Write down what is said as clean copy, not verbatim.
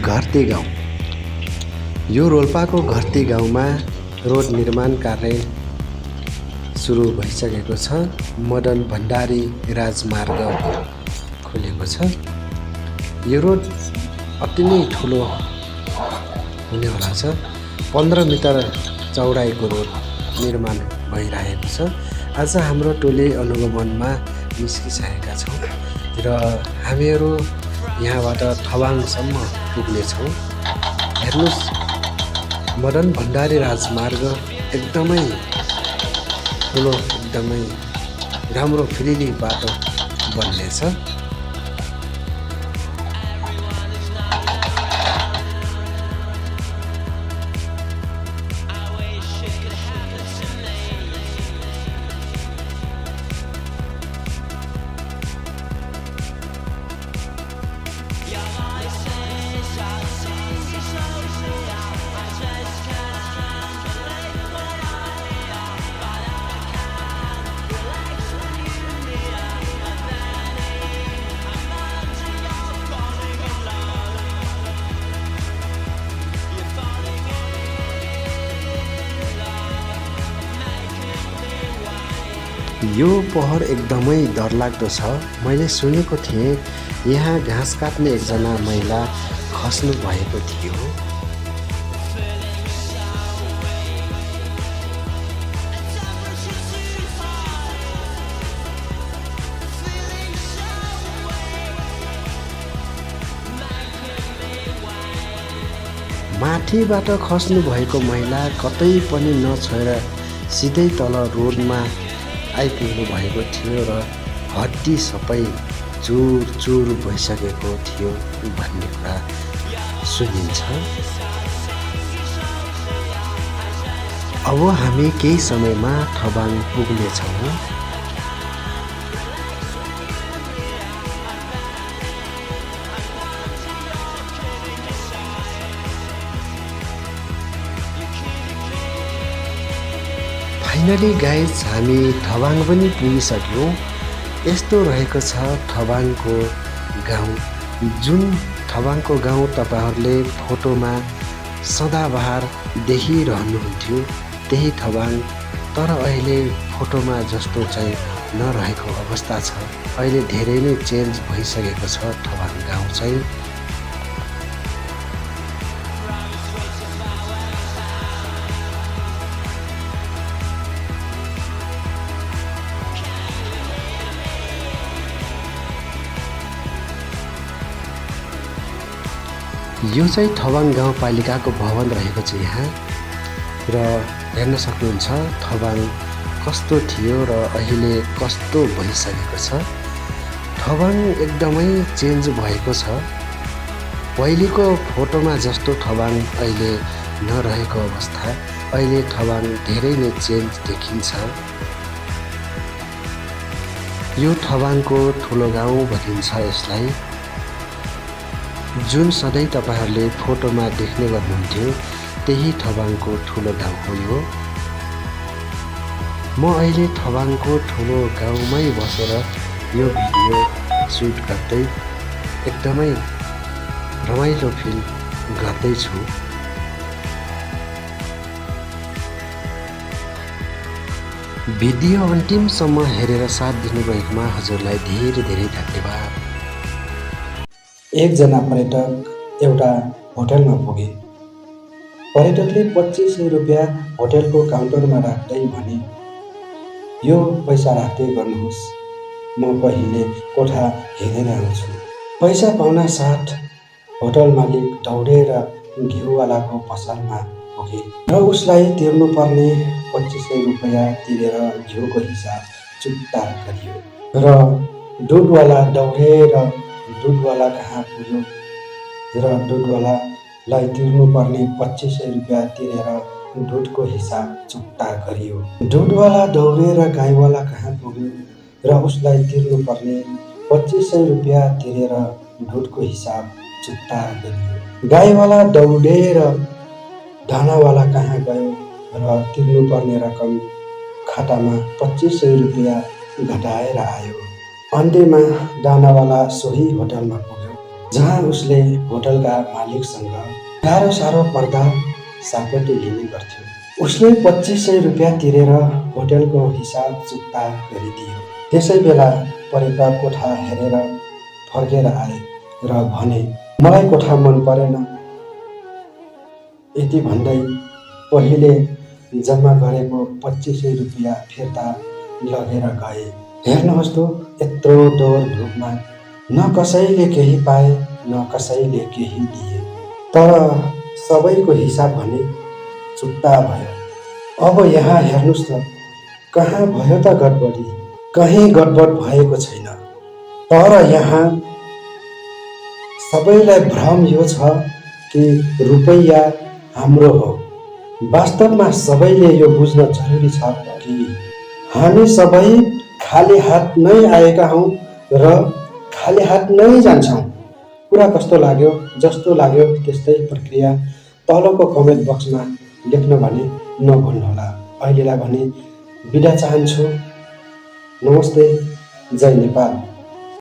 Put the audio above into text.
घरती गाउँ। यो रोल्पाको घरती गाउँमा रोड निर्माण कार्य सुरु भइसकेको छ। मदन भण्डारी राजमार्ग खोलेको छ। यो रोड अति नै ठुलो हुनेवाला छ। 15 मिटर चौडाइको रोड निर्माण भइरहेको छ। आज हाम्रो टोली अनुगमनमा निस्किसकेका छौँ र हामीहरू यहाँबाट थवाङसम्म पुग्नेछौँ। हेर्नुहोस्, मदन भण्डारी राजमार्ग एकदमै ठुलो, एकदमै राम्रो फ्रिली बाटो बन्नेछ। यो पहर एकदमै डरलाग्दो छ। मैले सुनेको थिएँ यहाँ घाँस काट्ने एकजना महिला खस्नु भएको थियो। माथिबाट खस्नु भएको महिला कतै पनि नछोएर सिधै तल रोडमा आइपुग्नु भएको थियो र हड्डी सबै चुर चुर भइसकेको थियो भन्ने कुरा सुनिन्छ। अब हामी केही समयमा थवाङ पुग्नेछौँ। फाइनली गाइज, हामी थवाङ पनि पुगिसक्यौँ। यस्तो रहेको छ थवाङको गाउँ। जुन थवाङको गाउँ तपाईँहरूले फोटोमा सदाबहार देखिरहनुहुन्थ्यो त्यही थवाङ, तर अहिले फोटोमा जस्तो चाहिँ नरहेको अवस्था छ। अहिले धेरै नै चेन्ज भइसकेको छ थवाङ गाउँ चाहिँ। यो चाहिँ थवाङ गाउँपालिकाको भवन रहेको छ यहाँ, र हेर्न सक्नुहुन्छ थवाङ कस्तो थियो र अहिले कस्तो भइसकेको छ। थवाङ एकदमै चेन्ज भएको छ। पहिलेको फोटोमा जस्तो थवाङ अहिले नरहेको अवस्था। अहिले थवाङ धेरै नै चेन्ज देखिन्छ। यो थवाङको ठुलो गाउँ भनिन्छ यसलाई। जुन सधैँ तपाईँहरूले फोटोमा देख्ने गर्नुहुन्थ्यो त्यही थवाङको ठुलो गाउँ हो यो। म अहिले थवाङको ठुलो गाउँमै बसेर यो भिडियो सुट गर्दै एकदमै रमाइलो फिल गर्दैछु। भिडियो अन्तिमसम्म हेरेर साथ दिनुभएकोमा हजुरलाई धेरै धेरै धन्यवाद। एकजना पर्यटक एउटा होटलमा पुगे। पर्यटकले 2500 रुपियाँ होटलको काउन्टरमा राख्दै भने, यो पैसा राख्दै गर्नुहोस्, म पहिले कोठा हेरेर आउँछु। पैसा पाउन साथ होटल मालिक दौडेर घिउवालाको पसलमा पुगे र उसलाई तिर्नुपर्ने 2500 रुपियाँ तिरेर घिउको हिसाब चुक्ता गरियो। र दुधवाला दौडेर दुधवाला कहाँ पुग्यो र दुधवालालाई तिर्नुपर्ने 2500 रुपियाँ तिरेर दुधको हिसाब चुक्ता गरियो। दुधवाला दौडेर गाईवाला कहाँ पुग्यो र उसलाई तिर्नुपर्ने 2500 रुपियाँ तिरेर दुधको हिसाब चुक्ता गरियो। गाईवाला दौडेर दानावाला कहाँ गयो र तिर्नुपर्ने रकम खातामा 2500 रुपियाँ घटाएर आयो। अन्त्यमा दानावाला सोही होटलमा पुग्यो जहाँ उसले होटलका मालिकसँग गाह्रो साह्रो पर्दा सापट्टि लिने गर्थ्यो। उसले 2500 रुपियाँ तिरेर होटलको हिसाब चुक्ता गरिदियो। त्यसै बेला पर्यटक कोठा हेरेर फर्केर आए र भने, मलाई कोठा मन परेन। यति भन्दै पहिले जम्मा गरेको 2500 रुपियाँ फिर्ता लगेर गए। हेर्नुहोस् त, यत्रो डोर धुपमा न कसैले केही पाए न कसैले केही दिए, तर सबैको हिसाब भने चुक्ता भयो। अब यहाँ हेर्नुहोस् त, कहाँ भयो त गडबडी? कहीँ गडबड भएको छैन, तर यहाँ सबैलाई भ्रम यो छ कि रुपैयाँ हाम्रो हो। वास्तवमा सबैले यो बुझ्न जरुरी छ कि हामी सबै खाली हात नै आएका हौँ र खाली हात नै जान्छौँ। कुरा कस्तो लाग्यो? जस्तो लाग्यो त्यस्तै प्रक्रिया तलको कमेन्ट बक्समा लेख्न भने नभुल्नुहोला। अहिलेलाई भने बिदा चाहन्छु। नमस्ते, जय नेपाल।